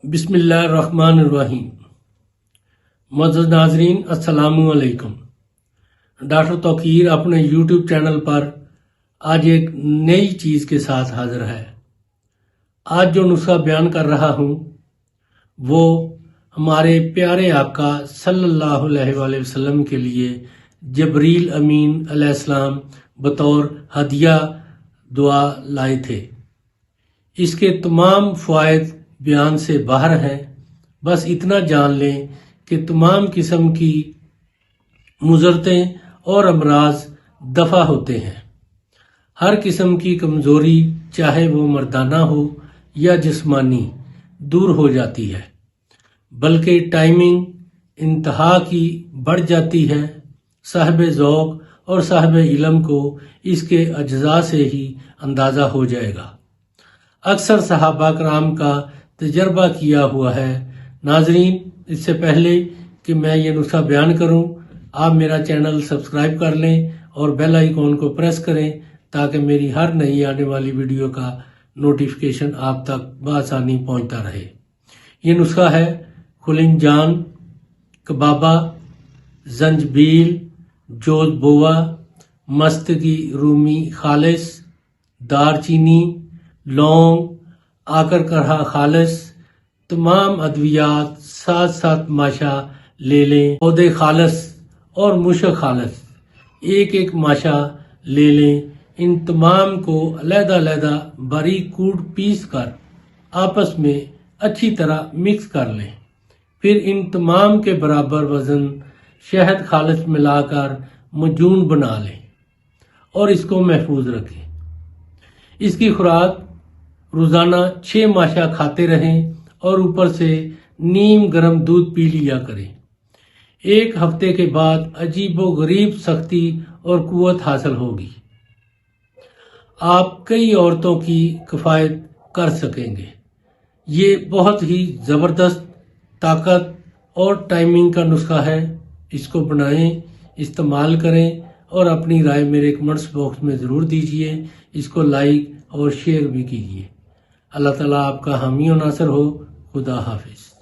بسم اللہ الرحمن الرحیم۔ معزز ناظرین السلام علیکم۔ ڈاکٹر توقیر اپنے یوٹیوب چینل پر آج ایک نئی چیز کے ساتھ حاضر ہے۔ آج جو نسخہ بیان کر رہا ہوں وہ ہمارے پیارے آقا صلی اللہ علیہ وآلہ وسلم کے لیے جبریل امین علیہ السلام بطور ہدیہ دعا لائے تھے۔ اس کے تمام فوائد بیان سے باہر ہیں، بس اتنا جان لیں کہ تمام قسم کی مضرتیں اور امراض دفع ہوتے ہیں۔ ہر قسم کی کمزوری چاہے وہ مردانہ ہو یا جسمانی دور ہو جاتی ہے، بلکہ ٹائمنگ انتہا کی بڑھ جاتی ہے۔ صاحب ذوق اور صاحب علم کو اس کے اجزاء سے ہی اندازہ ہو جائے گا۔ اکثر صحابہ کرام کا تجربہ کیا ہوا ہے۔ ناظرین، اس سے پہلے کہ میں یہ نسخہ بیان کروں، آپ میرا چینل سبسکرائب کر لیں اور بیل آئیکن کو پریس کریں تاکہ میری ہر نئی آنے والی ویڈیو کا نوٹیفیکیشن آپ تک بآسانی پہنچتا رہے۔ یہ نسخہ ہے خلنجان، کبابہ، زنجبیل، جوز بوا، مست کی رومی خالص، دار چینی، لونگ، آکر کرہا خالص، تمام ادویات ساتھ ساتھ ماشا لے لیں۔ پودے خالص اور مشک خالص ایک ایک ماشا لے لیں۔ ان تمام کو علیحدہ علیحدہ باریک کوٹ پیس کر آپس میں اچھی طرح مکس کر لیں۔ پھر ان تمام کے برابر وزن شہد خالص ملا کر معجون بنا لیں اور اس کو محفوظ رکھیں۔ اس کی خوراک روزانہ 6 ماشا کھاتے رہیں اور اوپر سے نیم گرم دودھ پی لیا کریں۔ 1 ہفتے کے بعد عجیب و غریب سختی اور قوت حاصل ہوگی۔ آپ کئی عورتوں کی کفایت کر سکیں گے۔ یہ بہت ہی زبردست طاقت اور ٹائمنگ کا نسخہ ہے۔ اس کو بنائیں، استعمال کریں اور اپنی رائے میرے کمنٹس باکس میں ضرور دیجیے۔ اس کو لائک اور شیئر بھی کیجیے۔ اللہ تعالیٰ آپ کا حامی و ناصر ہو۔ خدا حافظ۔